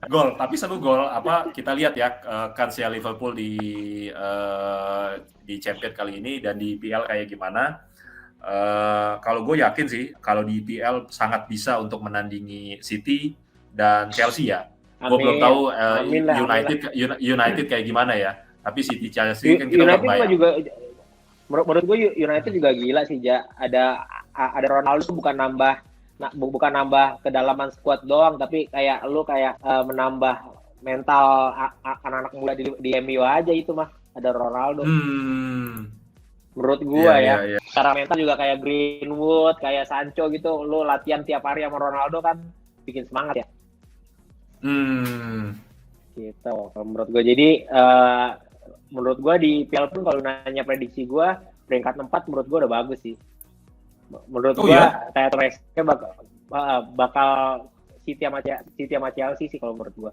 B: Gol, tapi seru Gol kita lihat ya kansnya Liverpool di Champion kali ini dan di IPL kayak gimana. Kalau gue yakin sih kalau di IPL sangat bisa untuk menandingi City dan Chelsea ya. Gue belum tahu United kayak gimana ya. Tapi City Chelsea kan kita
A: United juga menurut gue United juga gila sih ja. Ada Ronaldo tuh bukan nambah kedalaman squad doang, tapi kayak menambah mental anak-anak muda di MU aja itu mah. Ada Ronaldo. Menurut gua ya. Secara mental juga kayak Greenwood, kayak Sancho gitu, lu latihan tiap hari sama Ronaldo kan bikin semangat ya. Gitu kalau menurut gue. Jadi menurut gue di PL pun kalau nanya prediksi gue peringkat 4 menurut gue udah bagus sih. Menurut gue kayak Torresnya bakal City sama Chelsea sih kalau menurut gue.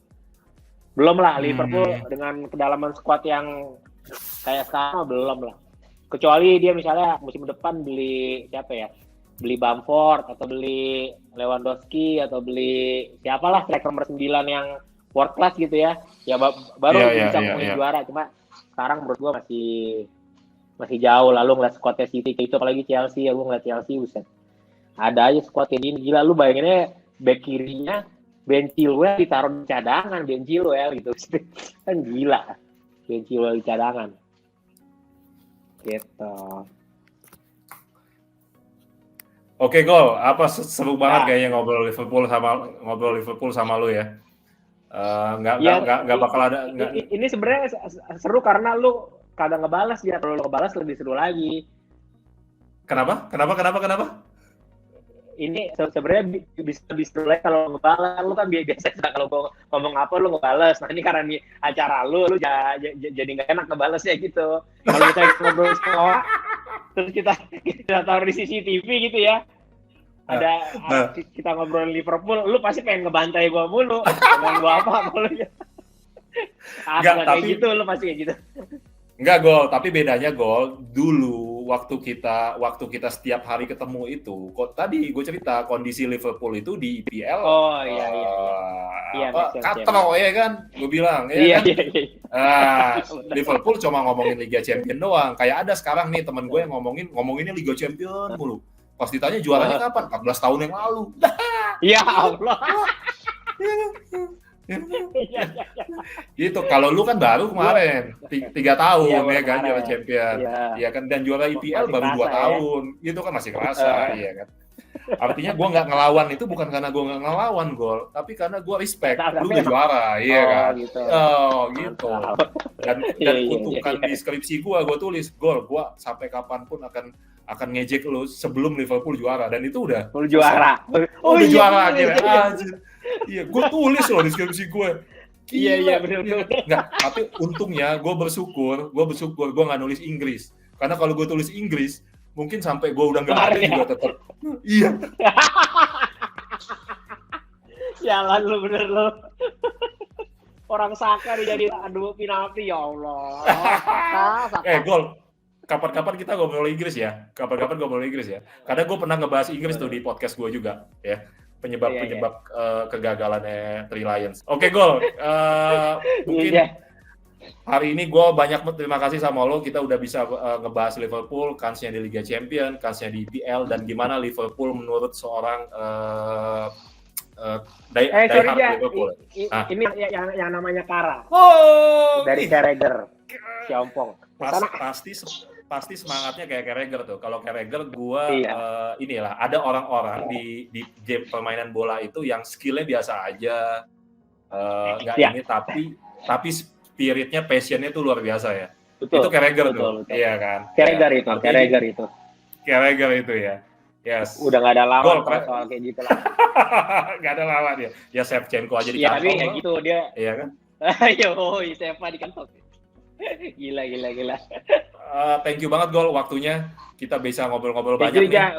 A: Belum lah Liverpool dengan kedalaman skuad yang kayak sekarang belum lah. Kecuali dia misalnya musim depan beli siapa ya? Beli Bamford atau beli Lewandowski atau beli siapalah striker nomor 9 yang world class gitu ya. Ya baru bisa ngomongin juara. Cuma sekarang menurut gue masih jauh. Lalu ngeliat skuadnya City kayak itu, apalagi Chelsea, lu ngeliat Chelsea buset. Ada aja skuad kayak gini, gila lu bayanginnya back kirinya Ben Chilwell ditaruh di cadangan, Ben Chilwell gitu. Kan gila. Ben Chilwell di cadangan. Gitu.
B: Oke, Gol, apa seru banget kayaknya ngobrol Liverpool sama lu ya. Nggak bakal ada.
A: Ini sebenarnya seru karena lu kagak ngebalas dia. Kalau lu ngebalas lebih seru lagi.
B: Kenapa?
A: Ini sebenarnya bisa lebih seru lagi kalau ngebalas. Lu kan biasa kalau ngomong apa lu ngebalas. Nah ini karena ini acara lu jadi nggak enak ngebalasnya gitu. Kalau misalnya ngobrol sama terus kita taruh di CCTV gitu ya. Kita ngobrol Liverpool, lu pasti pengen ngebantai gua mulu. Ngomong gua apa lu ya. Kayak gitu, lu pasti kayak gitu.
B: Enggak, Gol, tapi bedanya Gol, dulu waktu kita setiap hari ketemu itu, kok tadi gue cerita kondisi Liverpool itu di IPL.
A: Oh iya.
B: Katro ya kan, gue bilang ya kan. Liverpool cuma ngomongin Liga Champion doang. Kayak ada sekarang nih teman gue yang ngomonginnya Liga Champion mulu. Pas ditanya juaranya kapan? 14 tahun yang lalu.
A: Ya Allah.
B: Gitu. Kalau lu kan baru kemarin 3 tahun ya kan juara champion. Iya kan, dan juara IPL baru 2 tahun. Itu kan masih kerasa, iya kan. Artinya gue nggak ngelawan itu bukan karena gue nggak ngelawan Gol, tapi karena gue respect. Lu udah juara, iya kan. Gitu. Dan untukkan di skripsi gue tulis Gol, gue sampai kapanpun akan ngejek lu sebelum Liverpool juara, dan itu udah
A: juara.
B: Udah juara akhirnya. Iya, gue tulis loh di skripsi gue.
A: Iya benar.
B: Nggak, tapi untungnya gue bersyukur gue nggak nulis Inggris, karena kalau gue tulis Inggris mungkin sampai gue udah nggak ada juga tetap. Iya.
A: Jalan lu bener lu. Orang Saka jadi adu penalti, ya Allah.
B: Gol. Kapan-kapan kita ngobrol Inggris ya. Karena gue pernah ngebahas Inggris tuh di podcast gue juga, ya. Penyebab kegagalannya Three Lions. Oke, Gol. Mungkin hari ini gue banyak terima kasih sama lo. Kita udah bisa ngebahas Liverpool, kansnya di Liga Champion, kansnya di IPL, dan gimana Liverpool menurut seorang Liverpool.
A: Ini yang namanya Kara.
B: Oh,
A: dari Carragher, Siompong.
B: Pasti semangatnya kayak Carragher tuh. Kalau Carragher inilah ada orang-orang di game permainan bola itu yang skillnya biasa aja, ini tapi spiritnya, passionnya tuh luar biasa ya. Betul, itu Carragher tuh, iya kan? Carragher itu ya. Yes.
A: Udah nggak ada lawan soal kayak gitu lah.
B: Nggak ada lawan ya. Ya Shevchenko aja di
A: kantong. Iya, tapi kayak gitu dia.
B: Iya kan?
A: Seva di kantong. Gila.
B: Thank you banget Gol, waktunya kita bisa ngobrol-ngobrol banyak nih.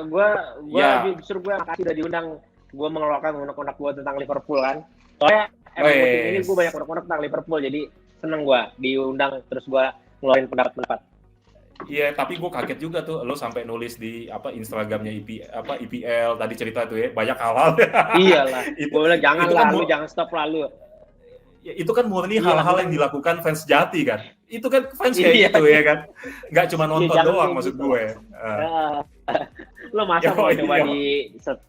A: Justru gue makasih udah diundang. Gue mengeluarkan unek-unek gue tentang Liverpool kan. Soalnya musim ini gue banyak unek-unek tentang Liverpool, jadi seneng gue diundang terus gue ngeluarin pendapat-pendapat.
B: Iya, tapi gue kaget juga tuh lo sampai nulis di Instagramnya IPL tadi cerita tuh ya, banyak hal-hal.
A: Iyalah. Gue bilang jangan stop lalu.
B: Ya, itu kan murni hal-hal yang dilakukan fans sejati kan. Itu kan fans kayak gitu ya kan. Nggak cuma nonton doang maksud gue.
A: Lo masa mau coba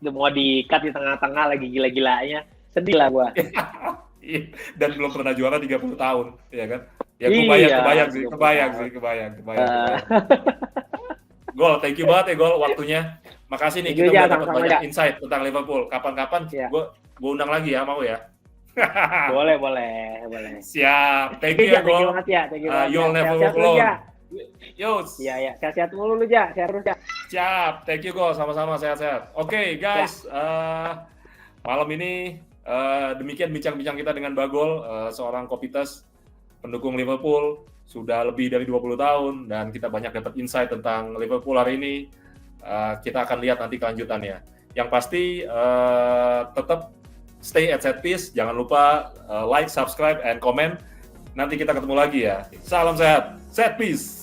A: mau di-cut di tengah-tengah lagi gila-gilanya. Sedih lah gue.
B: Dan belum pernah juara 30 tahun, ya kan? Ya kebayang sih. Gol, thank you banget ya Gol waktunya. Makasih nih, kita udah dapat banyak insight tentang Liverpool. Kapan-kapan gue undang lagi ya, mau ya?
A: Boleh.
B: Siap. Thank you ya, Gol. You'll never walk alone. Yos.
A: Iya. Sehat-sehat mulu lu, Ja. Sehat terus, Ja.
B: Siap. Thank you, Gol. Sama-sama sehat-sehat. Oke, guys. Malam ini Demikian bincang-bincang kita dengan Bagol, seorang Kopites pendukung Liverpool sudah lebih dari 20 tahun dan kita banyak dapat insight tentang Liverpool hari ini. Kita akan lihat nanti kelanjutannya. Yang pasti tetap stay at Setpiece, jangan lupa like, subscribe, and comment. Nanti kita ketemu lagi ya. Salam sehat, Setpiece.